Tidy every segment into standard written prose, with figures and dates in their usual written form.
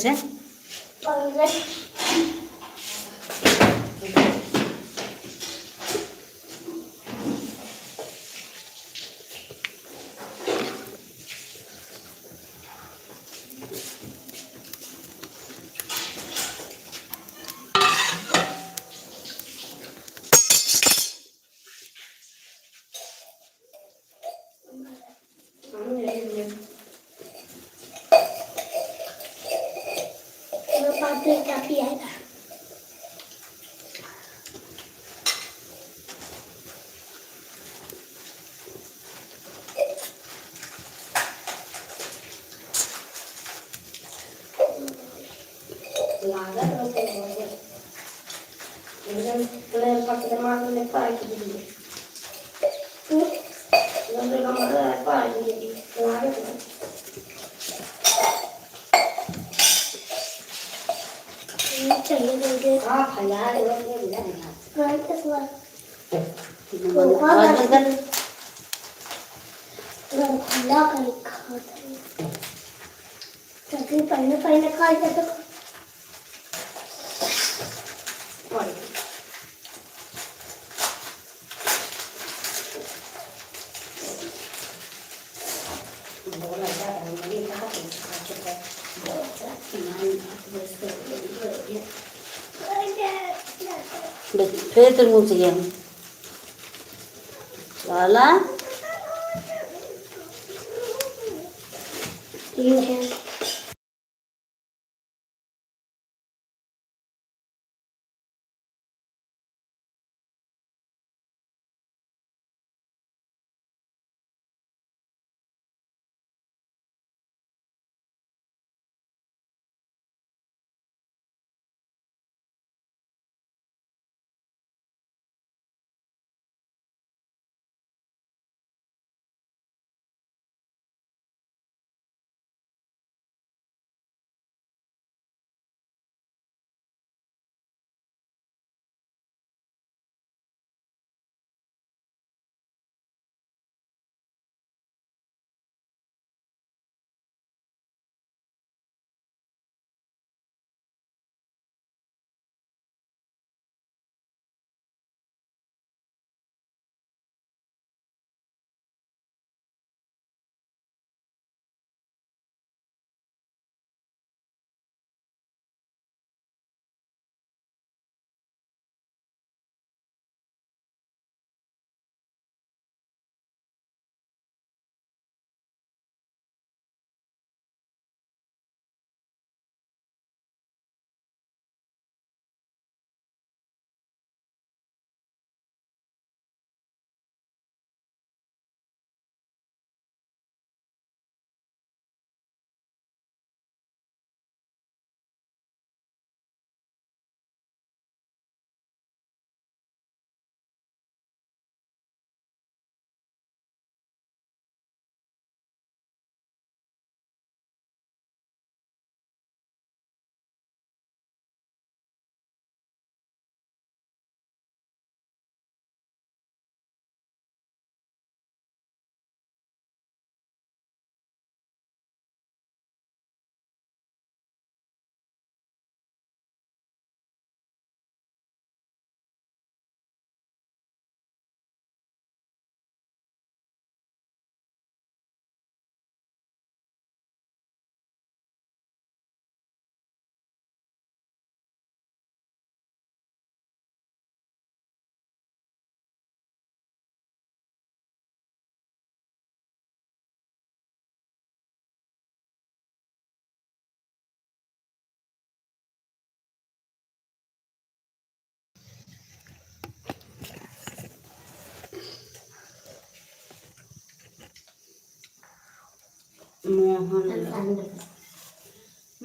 છે Peter moet gaan. Lala?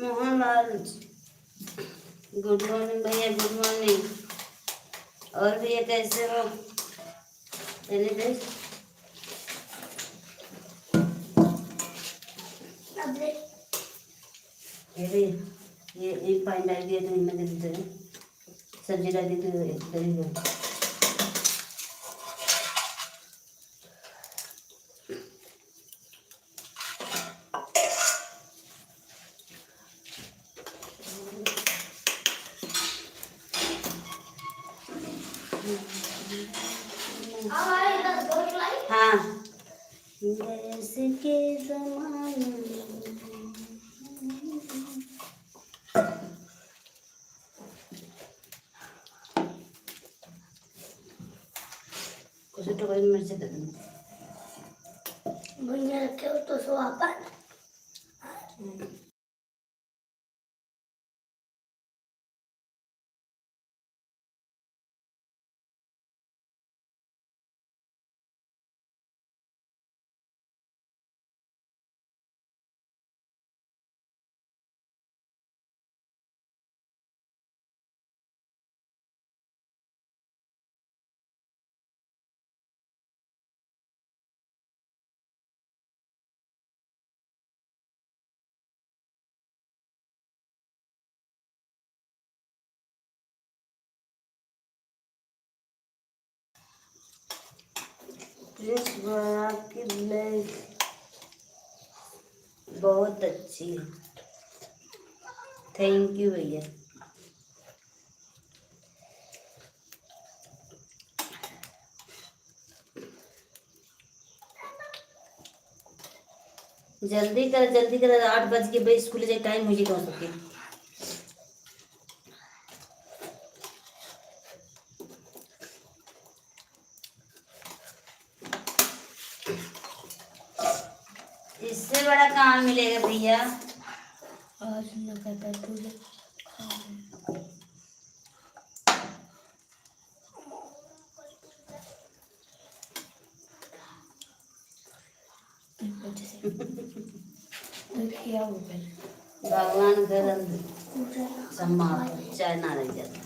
Mohanlal good morning भैया, good morning. और भैया कैसे हो? ये एक पानी डाल दिया तो इनमें दे देते, सब्जी डाल दी तो दही। हाँ बरस के ज़माने कुछ तो कोई मिर्च दे दूँ भुंजा रखे हो तो स्वापन प्रिंस भैया की लेग बहुत अच्छी है। थैंक यू भैया। जल्दी कर 8 बज के भाई स्कूल जाए टाइम मुझे कौन सके इससे बड़ा काम मिलेगा भैया। आज न कहता तुझे देखिए वो पहले भगवान घर सम्मान चाय ना रह जाता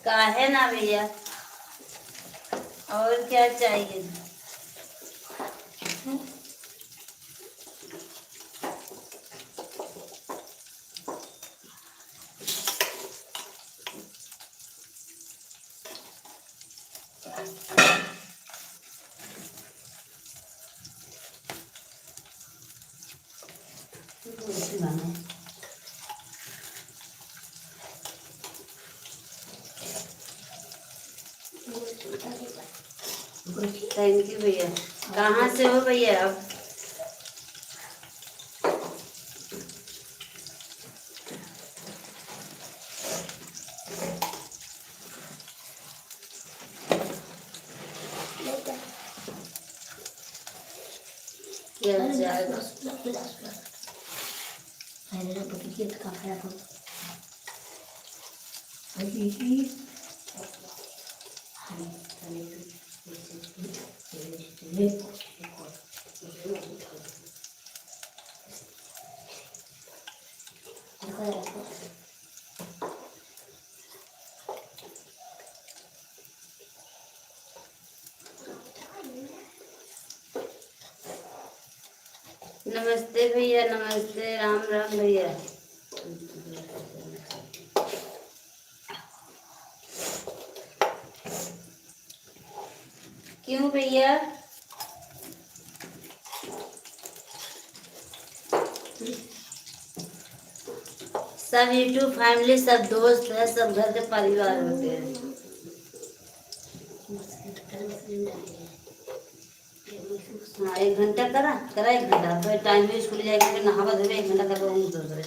काहे ना भैया और क्या चाहिए। थैंक यू भैया। कहाँ से हो भैया आप? नमस्ते भैया नमस्ते। राम राम भैया। क्यों भैया? सब यूट्यूब फैमिली सब दोस्त है सब घर के परिवार होते हैं। हाँ 1 घंटा करा 1 घंटा फिर टाइम भी स्कूल जाएगा फिर नहावा धोवे 1 घंटा कर दूसरे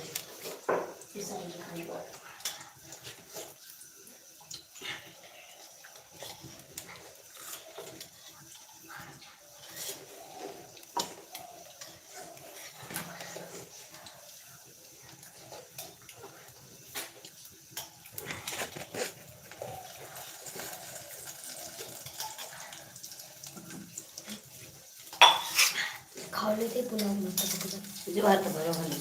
खा लेते पुलाव में तो जो हाथ भरो खाली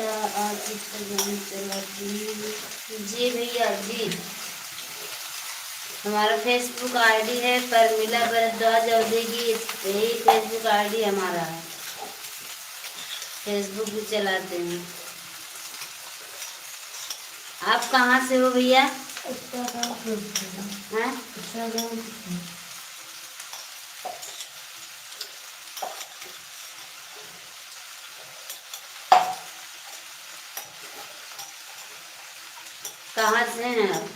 भैया आज इंस्टाग्राम चलाती हूँ। जी भैया जी, हमारा फेसबुक आईडी है परमिला भरद्वाज अवधेगी, यही फेसबुक आईडी हमारा है। फेसबुक भी चलाते हैं। आप कहाँ से हो भैया? हैं? कहाँ से हैं आप?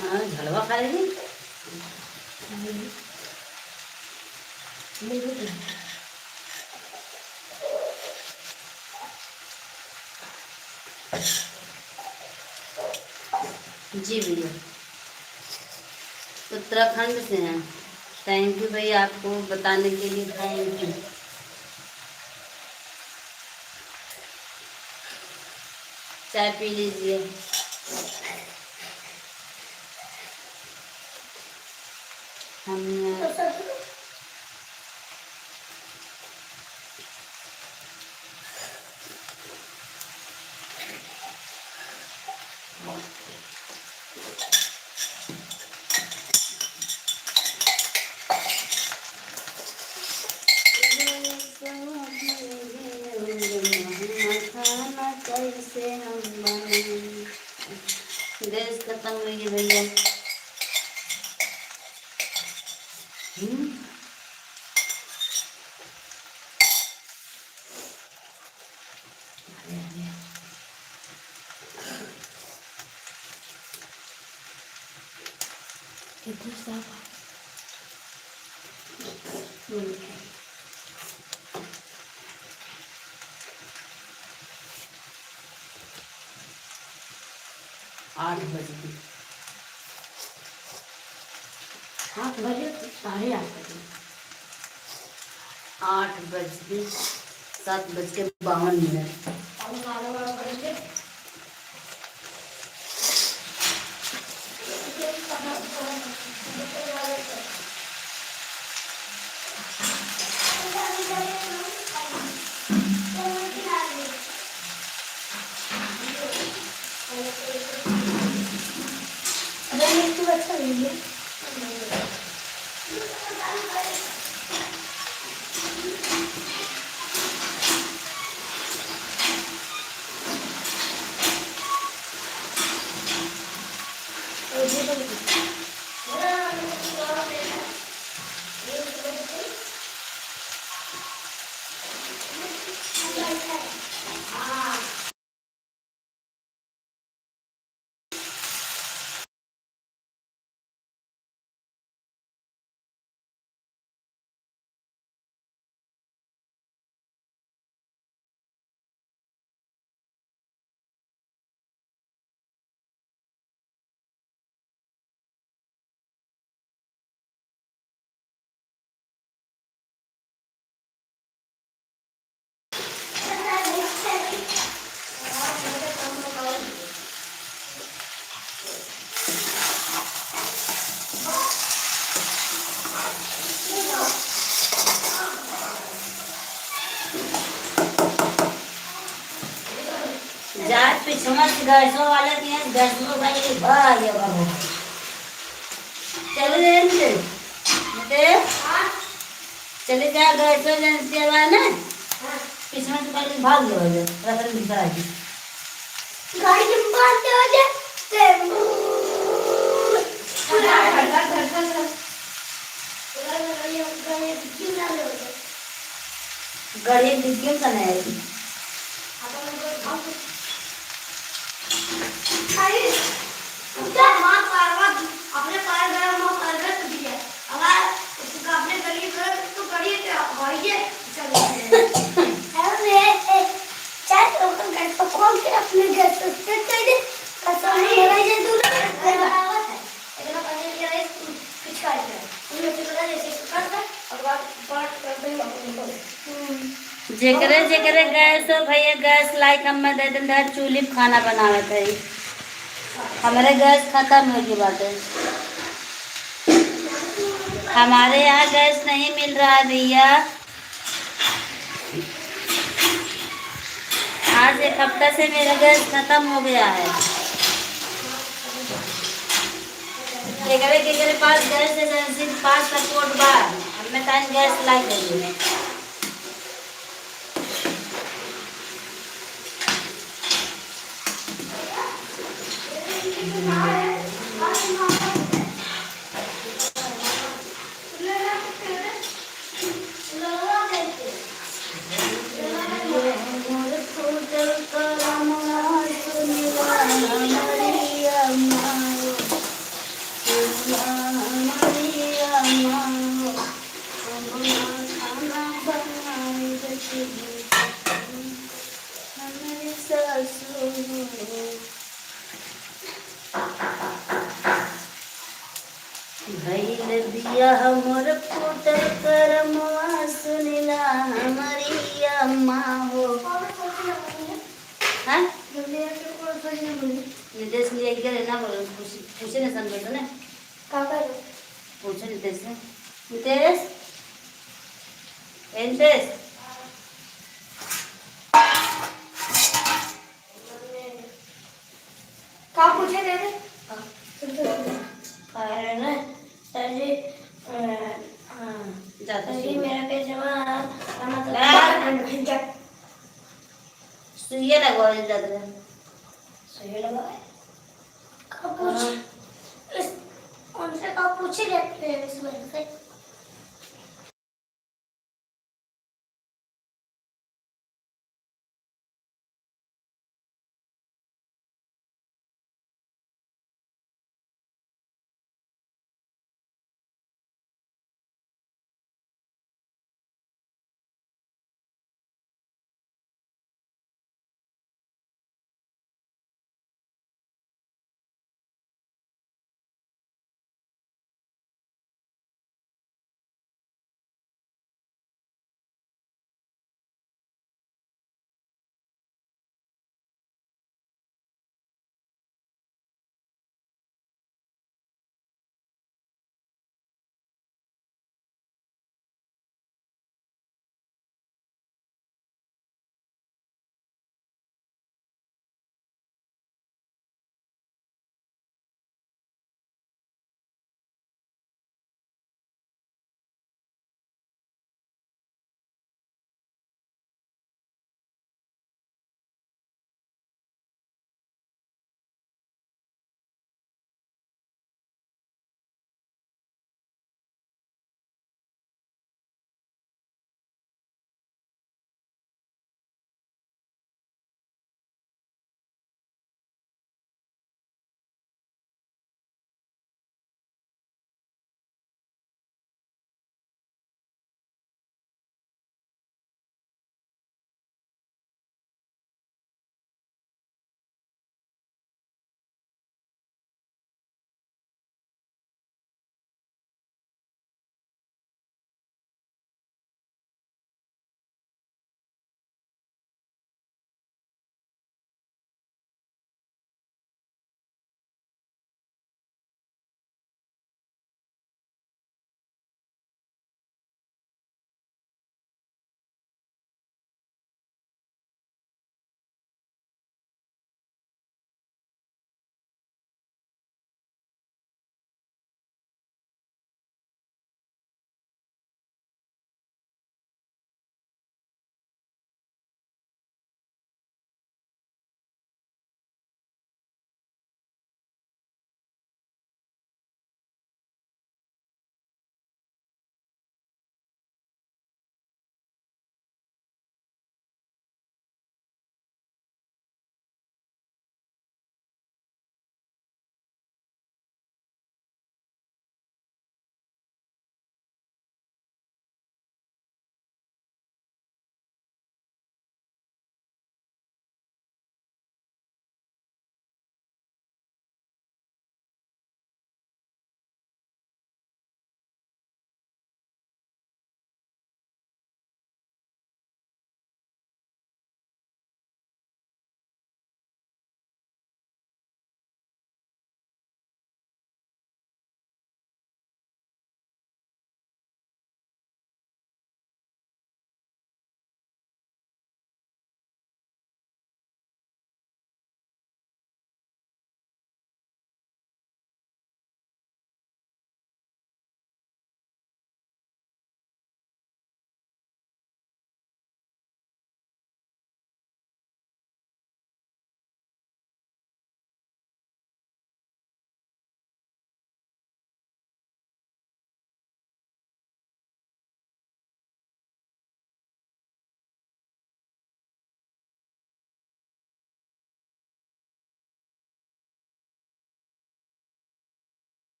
हाँ, झलवा खा लेंगे। जी भैया, उत्तराखंड से हैं। थैंक यू भैया, आपको बताने के लिए थैंक यू। चाय पी लीजिए। हम 10 खत्म हुई है भैया। आठ बजे 8 बजे 8:30 7:52 अच्छा नहीं है। जात पिछमत गैसों वाले के हैं, गैसों भाई भाग ये बाबू चले जाएंगे बेटे। चले जा गैसों एजेंसी वाला ना पिछमत वाले भाग लो रतन भीतर आके गाड़ी के पास हो जा ते गाड़ी डिग्गी में करना है। अपने पैर गया मां पैर गया तो दिया अगर उसका अपने गली कर तो गली पे भाई है चल अरे चाय तो कर खोल के अपने घर से चल दे कसम नहीं जेकरे जेकरे गैस हो भैया गैस लाइक हमें दे दिन चूल्ही पे खाना बनावे थे। हमारे गैस खत्म हो गई बात है। हमारे यहाँ गैस नहीं मिल रहा है भैया। आज एक हफ्ता से मेरा गैस खत्म हो गया है। केकरे पास गैस एजेंसी पास सपोर्ट बा हमें टाइम गैस लाई देंगे। भइल बिया हमर फूटल करमवा सुनिला हमारी अम्मा हो। हाँ नितेश लिए इधर ना बोलो पूछे ना समझे तो ना पूछे नितेश से नितेश नितेश का पूछे दे दे ना सर जी जाता सर जी मेरा पैजामा सुइया लगवा जाता सही लगा है का पूछ इस उनसे का पूछे रहते हैं इस वजह से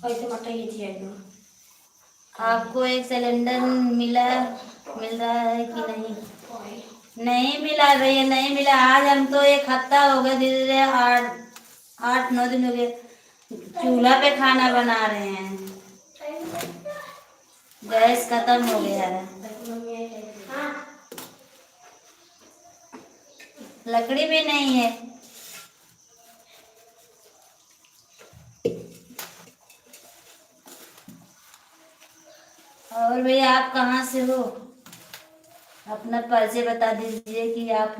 ऐसे मटा ये थी आइयो आपको एक सिलेंडर मिल रहा है कि नहीं? नहीं मिला भैया, नहीं मिला। आज हम तो एक हफ्ता हो गया, धीरे धीरे 8-9 दिन हो गए चूल्हा पे खाना बना रहे हैं। गैस खत्म हो गया है, लकड़ी भी नहीं है। और भैया आप कहाँ से हो? अपना परिचय बता दीजिए कि आप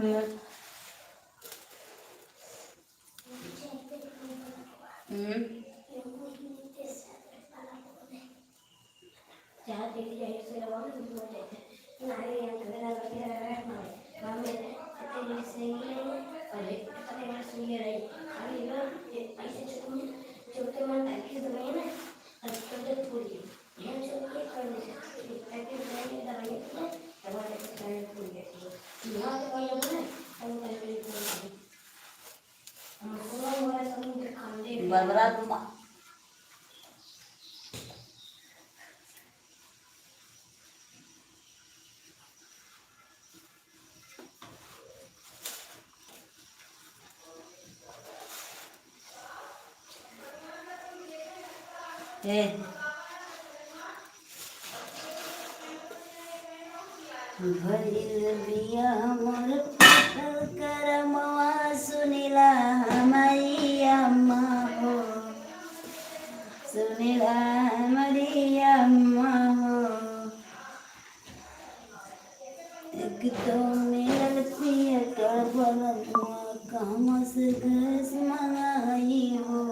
बरबरा दूंगा। भइल बिया मोर फूटल करमवा सुनिला हमारी अम्मा हो, सुनिला हमारी अम्मा हो। एक तो मिलल पिया कर बलनुआ कहवा से गैस मंगाई हो।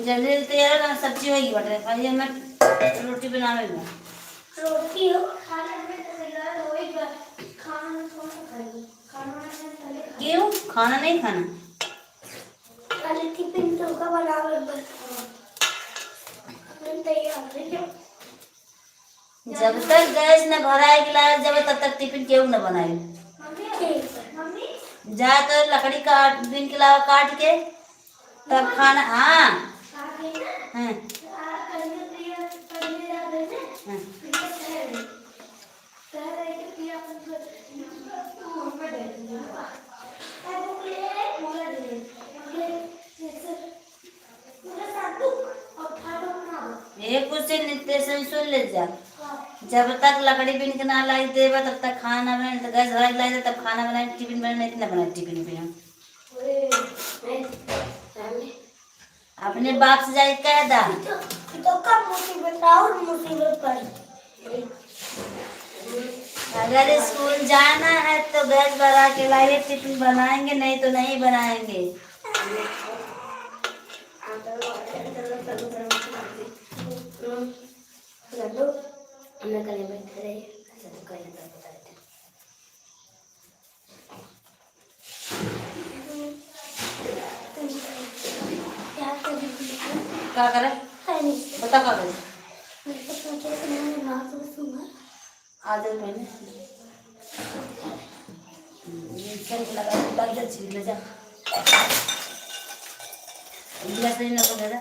जल्दी तैयार हो, सब्जी होगी बटे खाली मैं रोटी बनावे में। रोटी हो खाने में तो तैयार हो ही गया, खाना कौन सा खाएगी? खाना से पहले क्यों खाना नहीं खाना? पहले टिफिन तो का बनावे बस मैं तैयार है क्या? जब तक गैस न भराए गिलास जब तब तक टिफिन क्यों न बनाए। मम्मी जा तो लकड़ी काट बिन के लावा काट के तब खाना। हाँ हाँ एक कुछ निर्देशन सुन ले जा। जब तक लकड़ी बिन के ना लाई देबा तब तक खाना बनाए, तो गैस भरा लाई दे तब खाना बनाए, टिफिन बनाए नहीं ना बनाए टिफिन पे। अपने बाप से जाके कह दा तो कब मुसीबत और मुसीबत पड़ी। अगर स्कूल जाना है तो गैस भरा के लाइए, टिफिन बनाएंगे, नहीं तो नहीं बनाएंगे। क्या करे बता क्या करे? आज मैंने लगा छिड़ ले जा गिलास नहीं लगा